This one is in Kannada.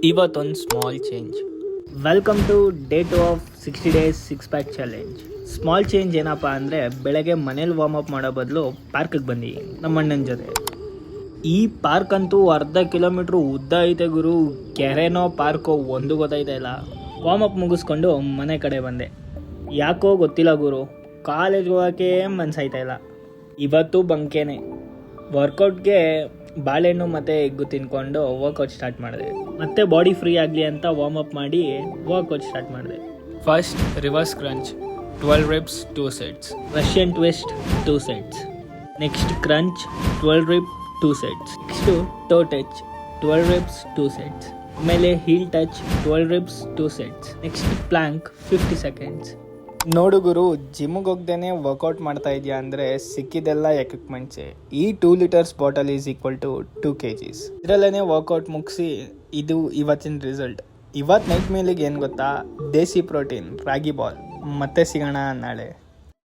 ಇವತ್ತೊಂದು small change. Welcome to day 2 of 60 days 6 pack challenge. Small change ಏನಪ್ಪ ಅಂದರೆ, ಬೆಳಗ್ಗೆ ಮನೇಲಿ ವಾರ್ಮ್ ಅಪ್ ಮಾಡೋ ಬದಲು ಪಾರ್ಕಿಗೆ ಬಂದು ನಮ್ಮ ಅಣ್ಣನ ಜೊತೆ. ಈ ಪಾರ್ಕ್ ಅಂತೂ ಅರ್ಧ ಕಿಲೋಮೀಟ್ರ್ ಉದ್ದ ಐತೆ ಗುರು. ಕೆರೆನೋ ಪಾರ್ಕೋ ಒಂದು ಗೊತ್ತಾಯ್ತಾ ಇಲ್ಲ. ವಾರ್ಮ್ ಅಪ್ ಮುಗಿಸ್ಕೊಂಡು ಮನೆ ಕಡೆ ಬಂದೆ. ಯಾಕೋ ಗೊತ್ತಿಲ್ಲ ಗುರು, ಕಾಲೇಜ್ಗೆ ಹೋಗೋಕ್ಕೆ ಮನ್ಸಾಯ್ತಾ ಇಲ್ಲ. ಇವತ್ತು ಬಂಕೇನೆ. ವರ್ಕೌಟ್ಗೆ ಬಾಳೆಹಣ್ಣು ಮತ್ತು ಎಗ್ಗು ತಿನ್ಕೊಂಡು ವರ್ಕೌಟ್ ಸ್ಟಾರ್ಟ್ ಮಾಡಿದೆ. ಮತ್ತೆ ಬಾಡಿ ಫ್ರೀ ಆಗಲಿ ಅಂತ ವಾರ್ಮ್ ಅಪ್ ಮಾಡಿ ವರ್ಕೌಟ್ ಸ್ಟಾರ್ಟ್ ಮಾಡಿದೆ. First reverse crunch 12 reps 2 sets. Russian twist 2 sets. Next crunch 12 rep 2 sets. Next toe touch 12 reps 2 sets. ಆಮೇಲೆ heel touch 12 reps 2 sets. Next plank 50 seconds. ನೋಡು ಗುರು, ಜಿಮ್ಗೆ ಹೋಗ್ದೇನೆ ವರ್ಕೌಟ್ ಮಾಡ್ತಾ ಇದೆಯಾ ಅಂದರೆ ಸಿಕ್ಕಿದೆಲ್ಲ ಎಕ್ವಿಪ್ಮೆಂಟ್ಸೇ. ಈ 2 liters bottle is equal to 2 kgs. ಇದರಲ್ಲೇ ವರ್ಕೌಟ್ ಮುಗಿಸಿ ಇದು ಇವತ್ತಿನ ರಿಸಲ್ಟ್. ಇವತ್ತು ನೈಟ್ ಮೇಲಿಗೆ ಏನು ಗೊತ್ತಾ, ದೇಸಿ ಪ್ರೋಟೀನ್ ರಾಗಿ ಬಾಲ್. ಮತ್ತೆ ಸಿಗೋಣ ನಾಳೆ.